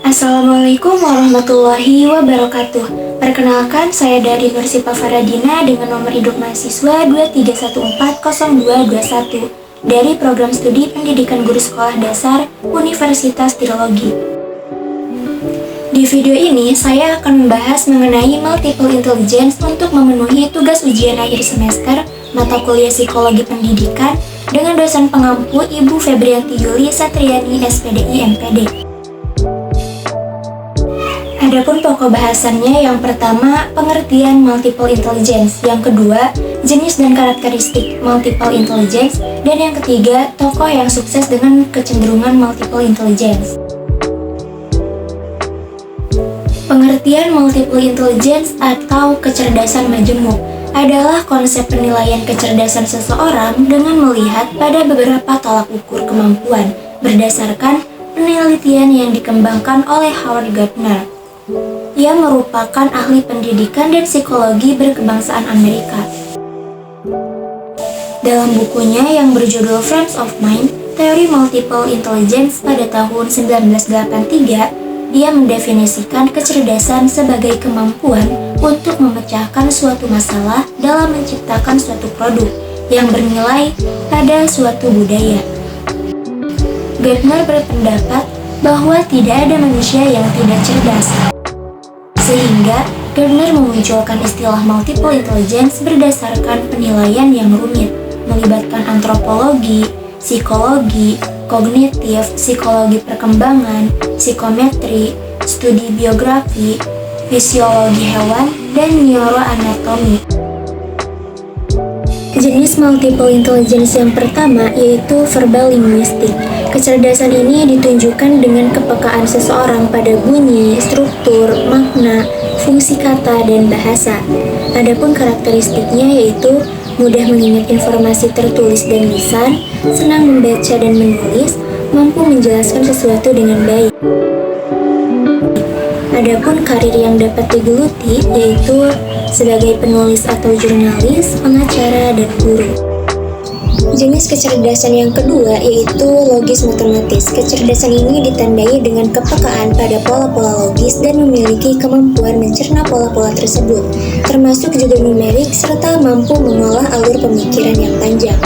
Assalamualaikum warahmatullahi wabarakatuh. Perkenalkan, saya dari Nur Sipa Faradina dengan nomor induk mahasiswa 23140221 dari Program Studi Pendidikan Guru Sekolah Dasar Universitas Tirologi. Di video ini, saya akan membahas mengenai multiple intelligence untuk memenuhi tugas ujian akhir semester mata kuliah Psikologi Pendidikan dengan dosen pengampu Ibu Febrianti Yuli Satriani, SPDI MPD. Adapun pokok bahasannya, yang pertama, pengertian multiple intelligence, yang kedua, jenis dan karakteristik multiple intelligence, dan yang ketiga, tokoh yang sukses dengan kecenderungan multiple intelligence. Pengertian multiple intelligence atau kecerdasan majemuk adalah konsep penilaian kecerdasan seseorang dengan melihat pada beberapa tolak ukur kemampuan berdasarkan penelitian yang dikembangkan oleh Howard Gardner, yang merupakan ahli pendidikan dan psikologi berkebangsaan Amerika. Dalam bukunya yang berjudul Frames of Mind, Teori Multiple Intelligence pada tahun 1983, dia mendefinisikan kecerdasan sebagai kemampuan untuk memecahkan suatu masalah dalam menciptakan suatu produk yang bernilai pada suatu budaya. Gardner berpendapat bahwa tidak ada manusia yang tidak cerdas, sehingga Gardner memunculkan istilah multiple intelligence berdasarkan penilaian yang rumit, melibatkan antropologi, psikologi, kognitif, psikologi perkembangan, psikometri, studi biografi, fisiologi hewan, dan neuroanatomi. Jenis multiple intelligence yang pertama yaitu verbal linguistik. Kecerdasan ini ditunjukkan dengan kepekaan seseorang pada bunyi, struktur, makna, fungsi kata, dan bahasa. Adapun karakteristiknya yaitu mudah mengingat informasi tertulis dan lisan, senang membaca dan menulis, mampu menjelaskan sesuatu dengan baik. Adapun karir yang dapat digeluti yaitu sebagai penulis atau jurnalis, pengacara, dan guru. Jenis kecerdasan yang kedua yaitu logis matematis. Kecerdasan ini ditandai dengan kepekaan pada pola-pola logis dan memiliki kemampuan mencerna pola-pola tersebut, termasuk juga numerik serta mampu mengolah alur pemikiran yang panjang.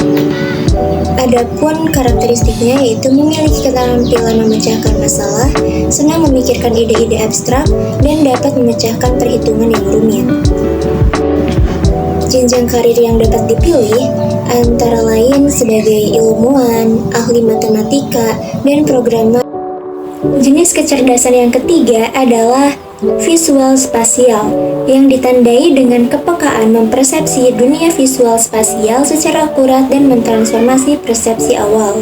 Adapun karakteristiknya yaitu memiliki keterampilan memecahkan masalah, senang memikirkan ide-ide abstrak, dan dapat memecahkan perhitungan yang rumit. Jenjang karir yang dapat dipilih antara lain sebagai ilmuwan, ahli matematika, dan programmer. Jenis kecerdasan yang ketiga adalah visual spasial, yang ditandai dengan kepekaan mempersepsi dunia visual spasial secara akurat dan mentransformasi persepsi awal.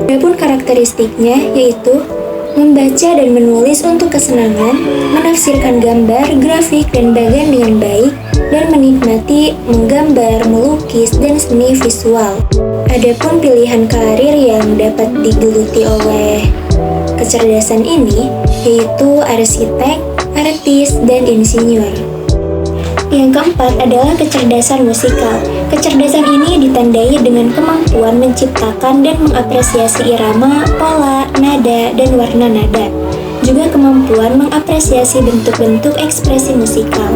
Adapun karakteristiknya yaitu membaca dan menulis untuk kesenangan, menafsirkan gambar, grafik, dan bagan dengan baik, dan menikmati menggambar, melukis, dan seni visual. Adapun pilihan karir yang dapat digeluti oleh kecerdasan ini yaitu arsitek, artis, dan insinyur. Yang keempat adalah kecerdasan musikal. Kecerdasan ini ditandai dengan kemampuan menciptakan dan mengapresiasi irama, pola, nada, dan warna nada. Juga kemampuan mengapresiasi bentuk-bentuk ekspresi musikal.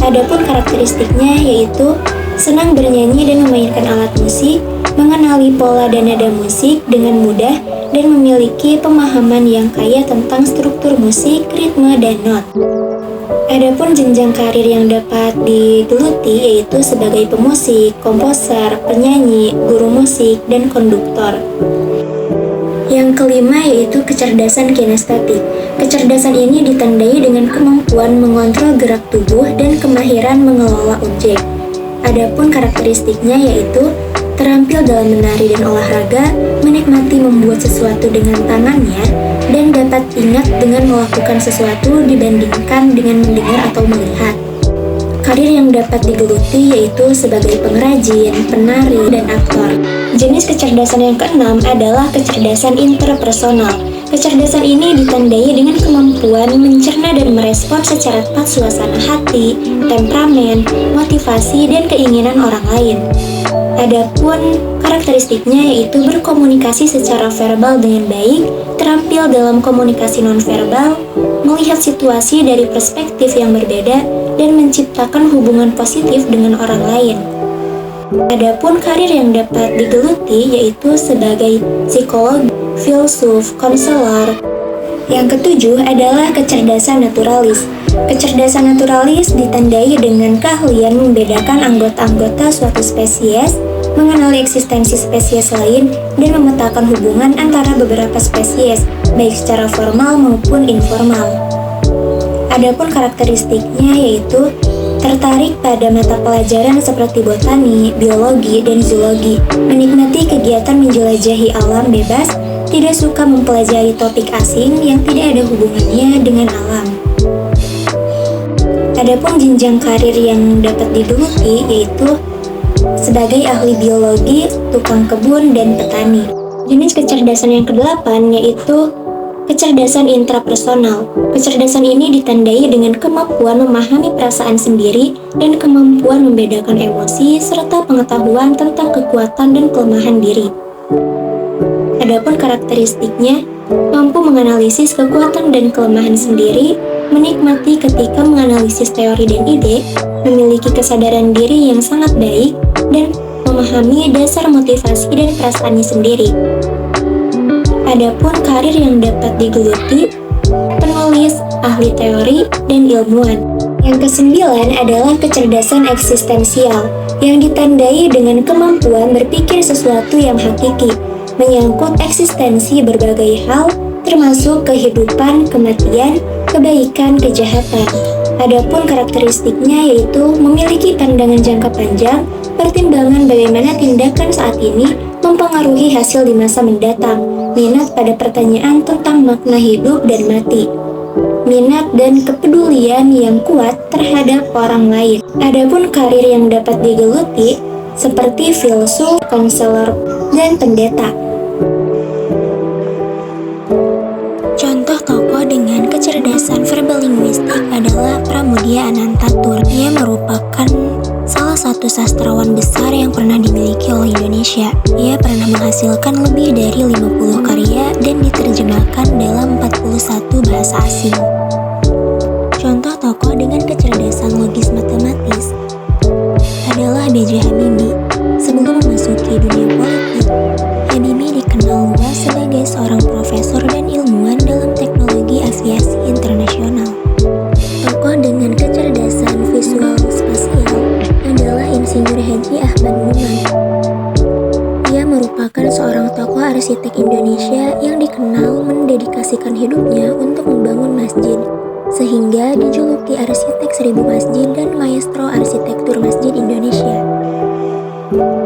Adapun karakteristiknya yaitu senang bernyanyi dan memainkan alat musik, mengenali pola dan nada musik dengan mudah, dan memiliki pemahaman yang kaya tentang struktur musik, ritme, dan not. Adapun jenjang karir yang dapat digeluti yaitu sebagai pemusik, komposer, penyanyi, guru musik, dan konduktor. Yang kelima yaitu kecerdasan kinestetik. Kecerdasan ini ditandai dengan kemampuan mengontrol gerak tubuh dan kemahiran mengelola objek. Adapun karakteristiknya yaitu terampil dalam menari dan olahraga, menikmati membuat sesuatu dengan tangannya, dan dapat ingat dengan melakukan sesuatu dibandingkan dengan mendengar atau melihat. Karir yang dapat digeluti yaitu sebagai pengrajin, penari, dan aktor. Jenis kecerdasan yang keenam adalah kecerdasan interpersonal. Kecerdasan ini ditandai dengan kemampuan mencerna dan merespon secara tepat suasana hati, temperamen, motivasi, dan keinginan orang lain. Adapun karakteristiknya yaitu berkomunikasi secara verbal dengan baik, terampil dalam komunikasi nonverbal, melihat situasi dari perspektif yang berbeda, dan menciptakan hubungan positif dengan orang lain. Adapun karir yang dapat digeluti yaitu sebagai psikolog, filsuf, konselor. Yang ketujuh adalah kecerdasan naturalis. Kecerdasan naturalis ditandai dengan keahlian membedakan anggota-anggota suatu spesies, mengenali eksistensi spesies lain, dan memetakan hubungan antara beberapa spesies, baik secara formal maupun informal. Adapun karakteristiknya yaitu tertarik pada mata pelajaran seperti botani, biologi, dan zoologi, menikmati kegiatan menjelajahi alam bebas, tidak suka mempelajari topik asing yang tidak ada hubungannya dengan alam. Adapun jenjang karir yang dapat digeluti yaitu sebagai ahli biologi, tukang kebun, dan petani. Jenis kecerdasan yang kedelapan yaitu kecerdasan intrapersonal. Kecerdasan ini ditandai dengan kemampuan memahami perasaan sendiri dan kemampuan membedakan emosi serta pengetahuan tentang kekuatan dan kelemahan diri. Adapun karakteristiknya, mampu menganalisis kekuatan dan kelemahan sendiri, menikmati ketika menganalisis teori dan ide, memiliki kesadaran diri yang sangat baik, dan memahami dasar motivasi dan perasaannya sendiri. Adapun karir yang dapat digeluti, penulis, ahli teori, dan ilmuwan. Yang kesembilan adalah kecerdasan eksistensial, yang ditandai dengan kemampuan berpikir sesuatu yang hakiki, menyangkut eksistensi berbagai hal, termasuk kehidupan, kematian, kebaikan, kejahatan. Adapun karakteristiknya yaitu memiliki pandangan jangka panjang, pertimbangan bagaimana tindakan saat ini mempengaruhi hasil di masa mendatang, minat pada pertanyaan tentang makna hidup dan mati, minat dan kepedulian yang kuat terhadap orang lain. Adapun karir yang dapat digeluti seperti filsuf, konselor, dan pendeta. Contoh tokoh dengan kecerdasan verbal linguistik adalah Pramudia Anantatur. Ia merupakan salah satu sastrawan besar yang pernah dimiliki oleh Indonesia. Ia pernah menghasilkan lebih dari 50 karya dan diterjemahkan dalam 41 bahasa asing. Contoh tokoh dengan kecerdasan logis matematis adalah B.J. Habibie. Sebelum memasuki dunia politik, Habibie dikenal luas sebagai seorang profesor dan ilmuwan dalam teknologi aviasi internasional. Tokoh dengan kecerdasan visual spasial adalah Insinyur Haji Ahmad Numan. Ia merupakan seorang tokoh arsitek Indonesia yang dikenal mendedikasikan hidupnya untuk membangun masjid, sehingga dijuluki arsitek 1000 masjid dan maestro arsitektur masjid Indonesia.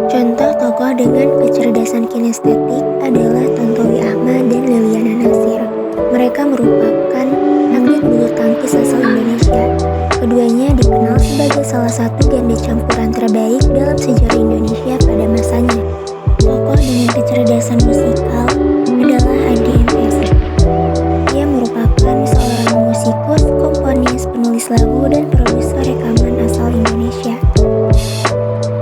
Contoh tokoh dengan kecerdasan kinestetik adalah Tontowi Ahmad dan Liliana Natsir. Mereka merupakan atlet bulu tangkis asal Indonesia. Keduanya dikenal sebagai salah satu ganda campuran terbaik dalam sejarah Indonesia pada masanya. Tokoh dengan kecerdasan musikal adalah Adi MS. Ia merupakan seorang musikus, komponis, penulis lagu, dan produser rekaman asal Indonesia.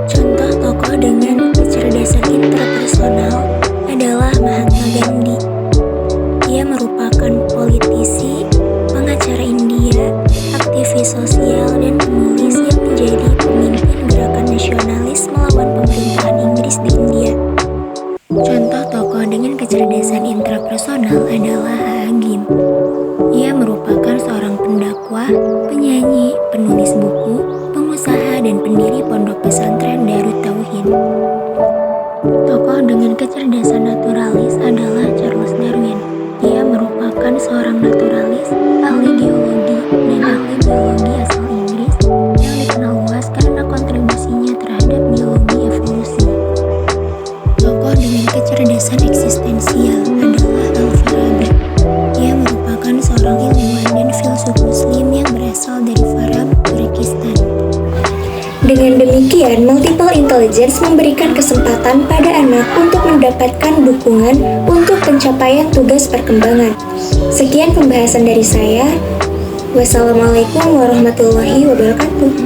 Contoh tokoh dengan kecerdasan interpersonal adalah Mahatma Gandhi. Ia merupakan politisi, pengacara India, aktivis sosial, dan penulis yang menjadi pemimpin gerakan nasionalis melawan pemerintahan Inggris di India. Contoh tokoh dengan kecerdasan intrapersonal adalah Haagim. Ia merupakan seorang pendakwah, penyanyi, penulis buku, pengusaha, dan pendiri pondok pesantren Darut Tauhid. Tokoh dengan kecerdasan naturalis adalah Charles Darwin. Ia merupakan seorang naturalis, ahli geologi, dan ahli biologi asal Inggris yang dikenal luas karena kontribusinya terhadap biologi evolusi. Tokoh dengan kecerdasan eksistensial adalah Al-Farabi. Ia merupakan seorang ilmuwan dan filsuf muslim yang berasal dari Farab, Turkistan. Dengan demikian, multiple intelligence memberikan kesempatan pada anak untuk mendapatkan dukungan untuk pencapaian tugas perkembangan. Sekian pembahasan dari saya. Wassalamualaikum warahmatullahi wabarakatuh.